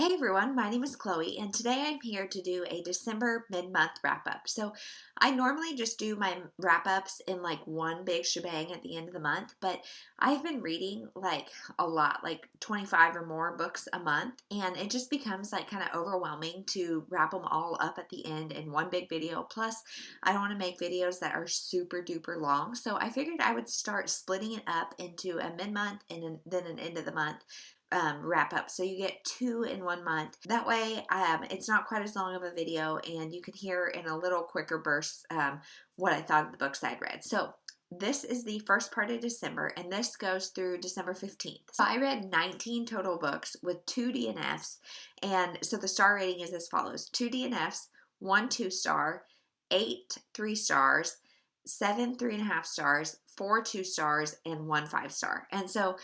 Hey everyone, my name is Chloe, and today I'm here to do a December mid-month wrap-up. So I normally just do my wrap-ups in like one big shebang at the end of the month, but I've been reading like a lot, like 25 or more books a month, and it just becomes like kind of overwhelming to wrap them all up at the end in one big video. Plus, I don't want to make videos that are super duper long, so I figured I would start splitting it up into a mid-month and then an end of the month wrap up, so you get two in 1 month. That way it's not quite as long of a video, and you can hear in a little quicker bursts what I thought of the books I'd read. So this is the first part of December, and this goes through December 15th. So I read 19 total books with 2 DNFs, and so the star rating is as follows: 2 DNFs, 1 2-star, 8 3-stars, 7 3.5 stars, 4 2-stars, and 1 5-star. And so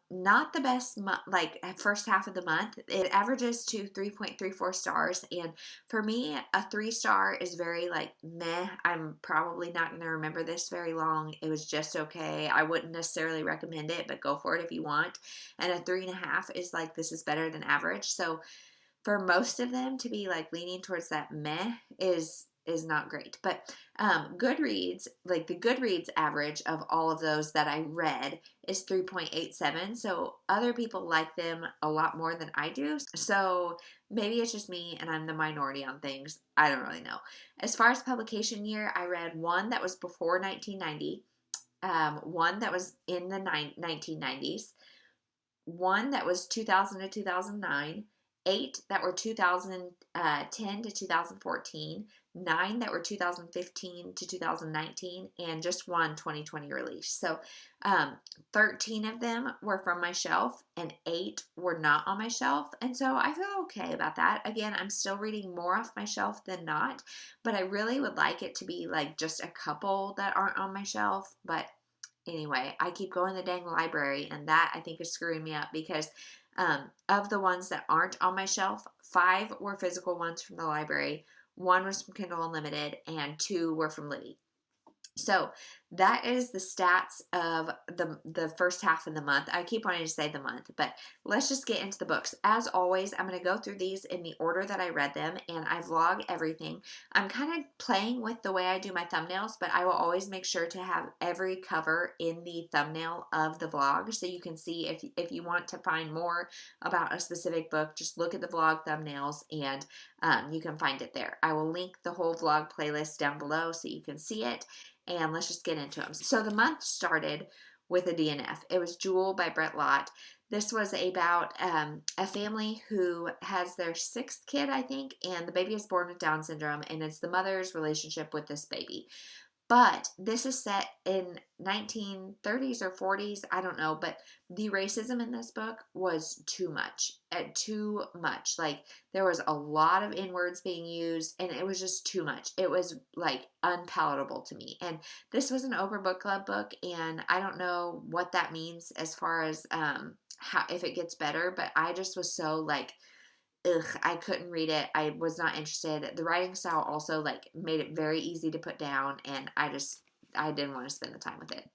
not the best like first half of the month. It averages to 3.34 stars, and for me a 3-star is very like meh. I'm probably not going to remember this very long. It was just okay. I wouldn't necessarily recommend it, but go for it if you want. And a 3.5 is like, this is better than average. So for most of them to be like leaning towards that meh is not great. But Goodreads, like the Goodreads average of all of those that I read is 3.87. So other people like them a lot more than I do. So maybe it's just me and I'm the minority on things. I don't really know. As far as publication year, I read one that was before 1990, one that was in the 1990s, one that was 2000 to 2009, 8 that were 2010 to 2014, 9 that were 2015 to 2019, and just one 2020 release. So 13 of them were from my shelf, and 8 were not on my shelf. And so I feel okay about that. Again, I'm still reading more off my shelf than not, but I really would like it to be like just a couple that aren't on my shelf. But anyway, I keep going to the dang library, and that I think is screwing me up because of the ones that aren't on my shelf, 5 were physical ones from the library, 1 was from Kindle Unlimited, and 2 were from Libby. So that is the stats of the first half of the month. I keep wanting to say the month, but let's just get into the books. As always, I'm going to go through these in the order that I read them, and I vlog everything. I'm kind of playing with the way I do my thumbnails, but I will always make sure to have every cover in the thumbnail of the vlog, so you can see if you want to find more about a specific book, just look at the vlog thumbnails, and you can find it there. I will link the whole vlog playlist down below so you can see it. And let's just get into them. So the month started with a DNF. It was Jewel by Brett Lott. This was about a family who has their 6th kid, I think, and the baby is born with Down syndrome, and it's the mother's relationship with this baby. But this is set in 1930s or 40s, I don't know, but the racism in this book was too much. Like, there was a lot of N-words being used, and it was just too much. It was, like, unpalatable to me. And this was an Oprah Book Club book, and I don't know what that means as far as if it gets better, but I just was so, like, ugh, I couldn't read it. I was not interested. The writing style also like made it very easy to put down, and I didn't want to spend the time with it.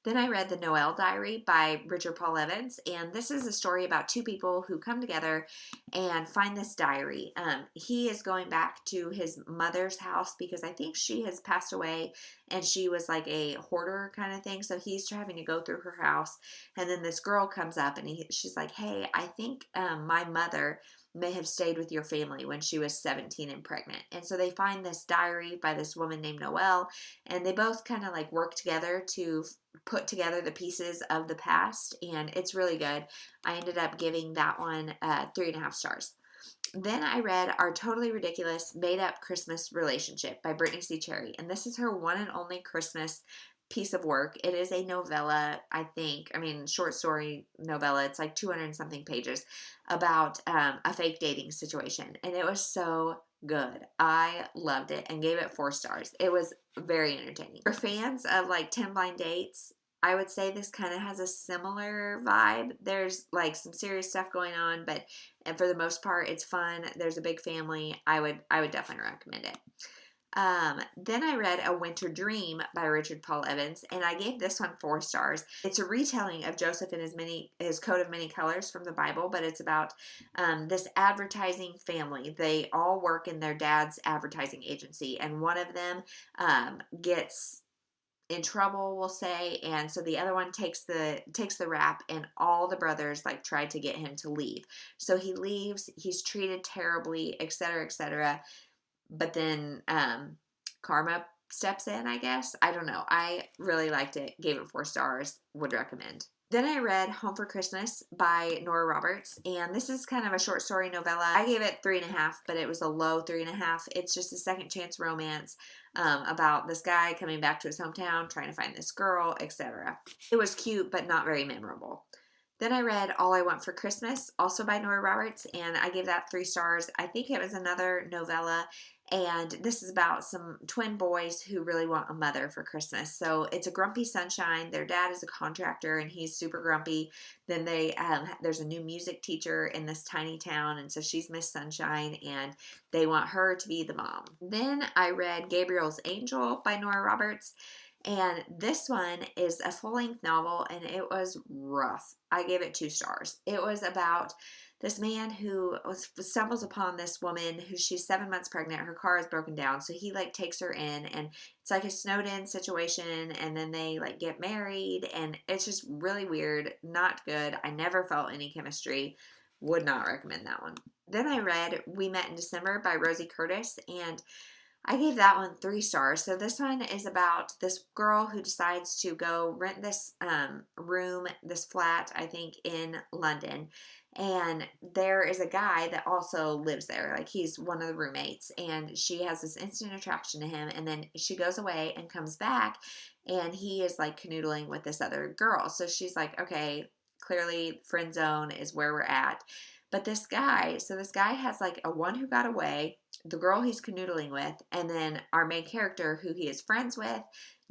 Then I read The Noel Diary by Richard Paul Evans, and this is a story about 2 people who come together and find this diary. He is going back to his mother's house because I think she has passed away, and she was like a hoarder kind of thing, so he's having to go through her house, and then this girl comes up, and she's like, hey, I think my mother may have stayed with your family when she was 17 and pregnant. And so they find this diary by this woman named Noel, and they both kind of like work together to put together the pieces of the past, and it's really good. I ended up giving that one 3.5 stars. Then I read Our Totally Ridiculous Made Up Christmas Relationship by Brittany C. Cherry, and this is her one and only Christmas piece of work. It is a novella, I think. I mean, short story novella. It's like 200 and something pages about a fake dating situation, and it was so good. I loved it and gave it 4 stars. It was very entertaining. For fans of like 10 Blind Dates, I would say this kind of has a similar vibe. There's like some serious stuff going on, but and for the most part, it's fun. There's a big family. I would definitely recommend it. Then I read A Winter Dream by Richard Paul Evans, and I gave this one 4 stars. It's a retelling of Joseph and his coat of many colors from the Bible, but it's about this advertising family. They all work in their dad's advertising agency, and one of them gets in trouble, we'll say, and so the other one takes the rap, and all the brothers like try to get him to leave. So he leaves, he's treated terribly, etc., etc. But then karma steps in, I guess. I don't know. I really liked it, gave it 4 stars, would recommend. Then I read Home for Christmas by Nora Roberts, and this is kind of a short story novella. I gave it 3.5, but it was a low 3.5. It's just a second chance romance about this guy coming back to his hometown, trying to find this girl, etc. It was cute, but not very memorable. Then I read All I Want for Christmas, also by Nora Roberts, and I gave that 3 stars. I think it was another novella, and this is about some twin boys who really want a mother for Christmas. So it's a grumpy sunshine. Their dad is a contractor, and he's super grumpy. Then there's a new music teacher in this tiny town, and so she's Miss Sunshine, and they want her to be the mom. Then I read Gabriel's Angel by Nora Roberts. And this one is a full-length novel, and it was rough. I gave it 2 stars. It was about this man who stumbles upon this woman who she's 7 months pregnant. Her car is broken down, so he like takes her in, and it's like a snowed-in situation, and then they like get married, and it's just really weird, not good. I never felt any chemistry. Would not recommend that one. Then I read We Met in December by Rosie Curtis, and I gave that one 3 stars. So this one is about this girl who decides to go rent this room, this flat, I think, in London. And there is a guy that also lives there. Like, he's one of the roommates. And she has this instant attraction to him. And then she goes away and comes back. And he is, like, canoodling with this other girl. So she's like, okay, clearly friend zone is where we're at. But this guy has, like, a one who got away, the girl he's canoodling with, and then our main character who he is friends with,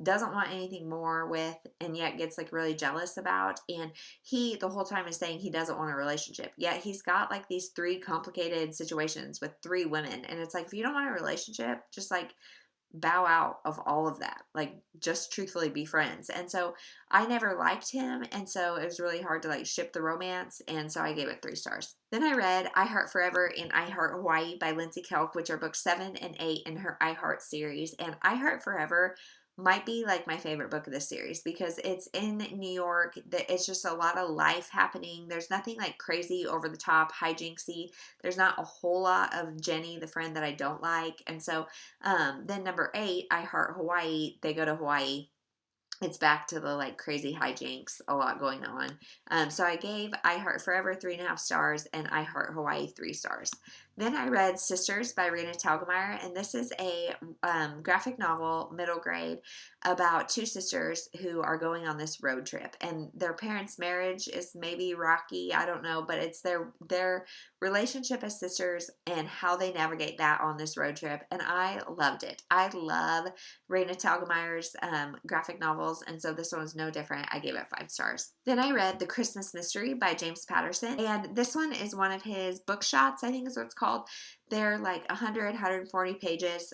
doesn't want anything more with, and yet gets like really jealous about. And he the whole time is saying he doesn't want a relationship, yet he's got like these 3 complicated situations with 3 women. And it's like, if you don't want a relationship, just like bow out of all of that. Like, just truthfully be friends. And so I never liked him, and so it was really hard to like ship the romance, and so I gave it 3 stars. Then I read I Heart Forever and I Heart Hawaii by Lindsay Kelk, which are books 7 and 8 in her I Heart series. And I Heart Forever might be like my favorite book of this series because it's in New York. It's just a lot of life happening. There's nothing like crazy over the top hijinksy. There's not a whole lot of Jenny, the friend that I don't like. And so then number 8, I Heart Hawaii, they go to Hawaii. It's back to the like crazy hijinks, a lot going on. So I gave I Heart Forever 3.5 stars and I Heart Hawaii 3 stars. Then I read Sisters by Raina Telgemeier, and this is a graphic novel, middle grade, about 2 sisters who are going on this road trip. And their parents' marriage is maybe rocky, I don't know, but it's their relationship as sisters and how they navigate that on this road trip. And I loved it. I love Raina Telgemeier's graphic novels, and so this one was no different. I gave it 5 stars. Then I read The Christmas Mystery by James Patterson, and this one is one of his book shots, I think is what it's called. They're like 140 pages,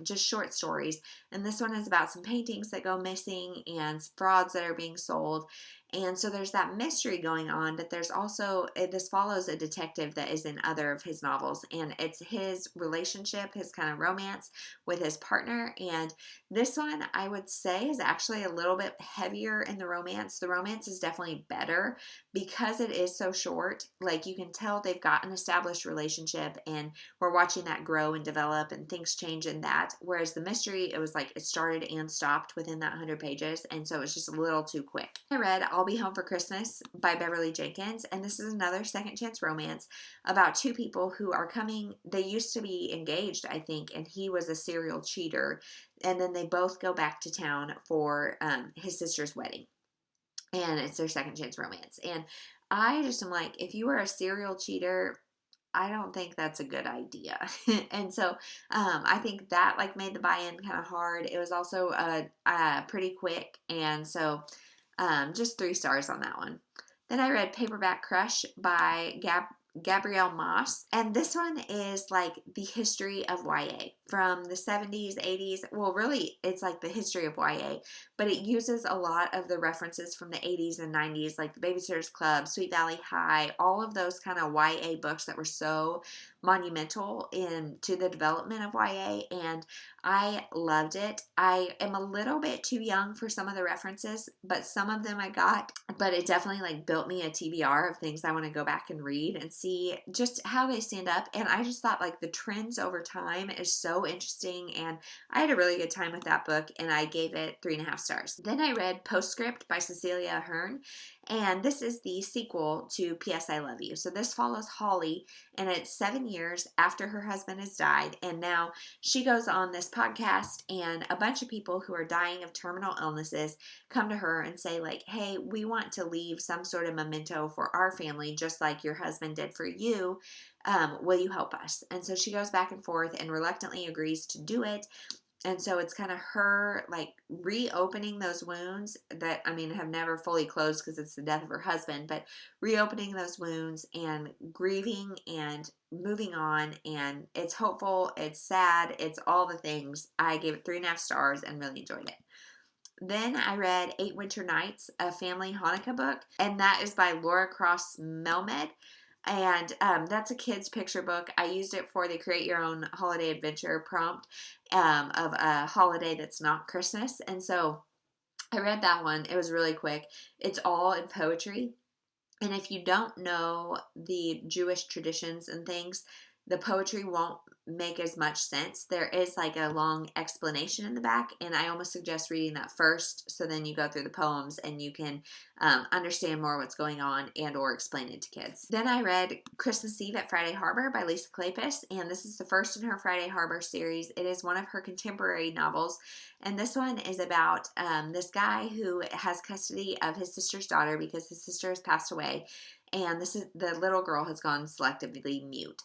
just short stories. And this one is about some paintings that go missing and frauds that are being sold. And so there's that mystery going on, but there's also, this follows a detective that is in other of his novels, and it's his relationship, his kind of romance with his partner. And this one, I would say, is actually a little bit heavier in the romance. The romance is definitely better because it is so short. Like, you can tell they've got an established relationship, and we're watching that grow and develop, and things change in that. Whereas the mystery, it was like it started and stopped within that 100 pages, and so it's just a little too quick. I read I'll Be Home for Christmas by Beverly Jenkins, and this is another second chance romance about 2 people who are coming. They used to be engaged, I think, and he was a serial cheater, and then they both go back to town for his sister's wedding, and it's their second chance romance. And I just am like, if you were a serial cheater, I don't think that's a good idea. And so I think that like made the buy-in kind of hard. It was also pretty quick, and so just 3 stars on that one. Then I read Paperback Crush by Gabrielle Moss. And this one is like the history of YA from the 70s, 80s. Well, really, it's like the history of YA, but it uses a lot of the references from the 80s and 90s, like the Babysitter's Club, Sweet Valley High, all of those kind of YA books that were so monumental to the development of YA, and I loved it. I am a little bit too young for some of the references, but some of them I got, but it definitely like built me a TBR of things I want to go back and read and see just how they stand up. And I just thought like the trends over time is so interesting, and I had a really good time with that book, and I gave it 3.5 stars. Then I read Postscript by Cecilia Ahern, and this is the sequel to P.S. I Love You. So this follows Holly, and it's 7 years after her husband has died, and now she goes on this podcast, and a bunch of people who are dying of terminal illnesses come to her and say like, hey, we want to leave some sort of memento for our family, just like your husband did for you. Will you help us? And so she goes back and forth and reluctantly agrees to do it. And so it's kind of her like reopening those wounds that, I mean, have never fully closed because it's the death of her husband, but reopening those wounds and grieving and moving on. And it's hopeful, it's sad, it's all the things. I gave it 3.5 stars and really enjoyed it. Then I read 8 Winter Nights, a family Hanukkah book, and that is by Laura Cross Melmed. And that's a kid's picture book. I used it for the Create Your Own Holiday Adventure prompt of a holiday that's not Christmas. And so I read that one. It was really quick. It's all in poetry. And if you don't know the Jewish traditions and things, the poetry won't make as much sense. There is like a long explanation in the back, and I almost suggest reading that first, so then you go through the poems and you can understand more what's going on and or explain it to kids. Then I read Christmas Eve at Friday Harbor by Lisa Kleypas, and this is the first in her Friday Harbor series. It is one of her contemporary novels, and this one is about this guy who has custody of his sister's daughter because his sister has passed away, and the little girl has gone selectively mute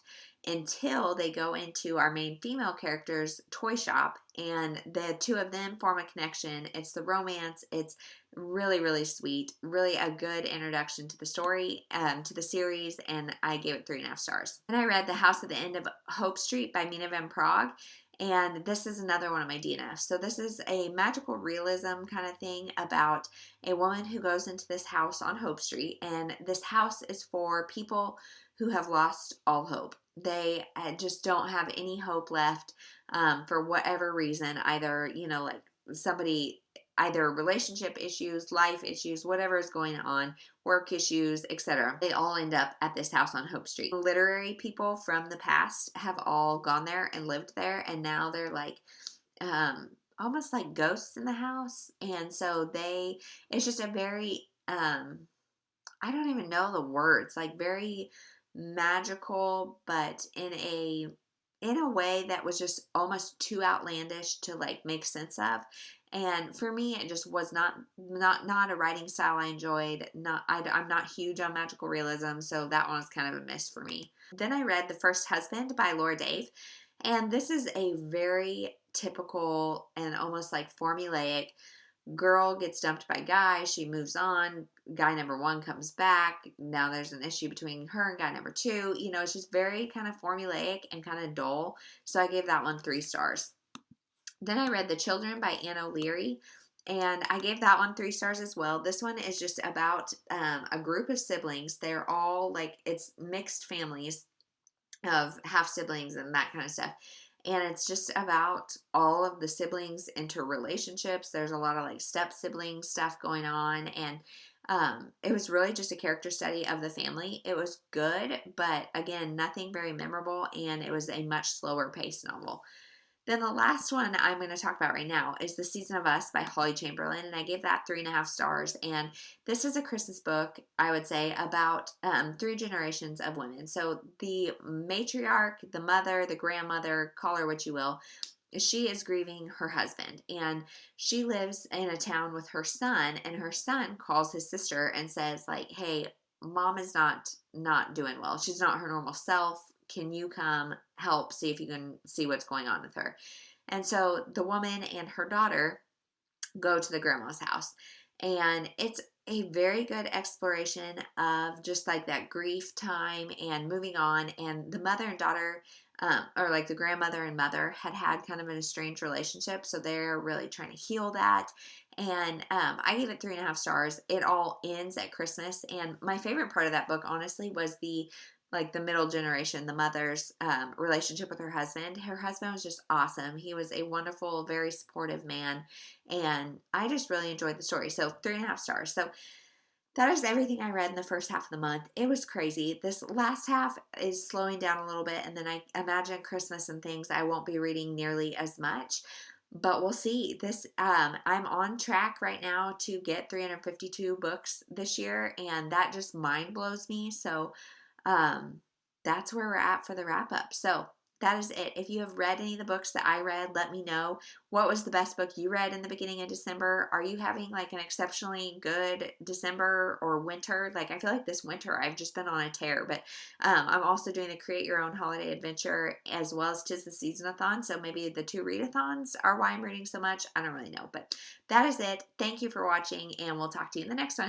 until they go into our main female character's toy shop, and the two of them form a connection. It's the romance. It's really, really sweet. Really a good introduction to the story, to the series, and I gave it 3.5 stars. And I read The House at the End of Hope Street by Mina Van Praag, and this is another one of my DNFs. So this is a magical realism kind of thing about a woman who goes into this house on Hope Street, and this house is for people who have lost all hope. They just don't have any hope left for whatever reason, either, like somebody, either relationship issues, life issues, whatever is going on, work issues, etc. They all end up at this house on Hope Street. Literary people from the past have all gone there and lived there, and now they're like almost like ghosts in the house. And so it's just a very, I don't even know the words, like very magical, but in a way that was just almost too outlandish to like make sense of. And for me, it just was not a writing style I enjoyed. I'm not huge on magical realism, so that one was kind of a miss for me. Then I read The First Husband by Laura Dave, and this is a very typical and almost like formulaic girl gets dumped by guy, she moves on, guy number 1 comes back, now there's an issue between her and guy number 2. It's just very kind of formulaic and kind of dull, so I gave that one 3 stars. Then I read The Children by Anne O'Leary, and I gave that one 3 stars as well. This one is just about a group of siblings. They're all like, it's mixed families of half siblings and that kind of stuff. And it's just about all of the siblings' interrelationships. There's a lot of like step sibling stuff going on. And it was really just a character study of the family. It was good, but again, nothing very memorable. And it was a much slower paced novel. Then the last one I'm going to talk about right now is The Season of Us by Holly Chamberlain, and I gave that 3.5 stars. And this is a Christmas book, I would say, about 3 generations of women. So the matriarch, the mother, the grandmother, call her what you will, she is grieving her husband, and she lives in a town with her son, and her son calls his sister and says like, hey, mom is not doing well. She's not her normal self. Can you come help, see if you can see what's going on with her? And so the woman and her daughter go to the grandma's house, and it's a very good exploration of just like that grief time and moving on. And the mother and daughter, or like the grandmother and mother, had kind of an estranged relationship. So they're really trying to heal that. And I gave it 3.5 stars. It all ends at Christmas. And my favorite part of that book, honestly, was the middle generation, the mother's relationship with her husband. Her husband was just awesome. He was a wonderful, very supportive man, and I just really enjoyed the story. So 3.5 stars. So that is everything I read in the first half of the month. It was crazy. This last half is slowing down a little bit, and then I imagine Christmas and things I won't be reading nearly as much. But we'll see. I'm on track right now to get 352 books this year, and that just mind blows me. So um, that's where we're at for the wrap up. So that is it. If you have read any of the books that I read, let me know. What was the best book you read in the beginning of December? Are you having like an exceptionally good December or winter? Like I feel like this winter I've just been on a tear, but I'm also doing the Create Your Own Holiday Adventure as well as 'Tis the Season-a-thon. So maybe the two readathons are why I'm reading so much. I don't really know, but that is it. Thank you for watching, and we'll talk to you in the next one.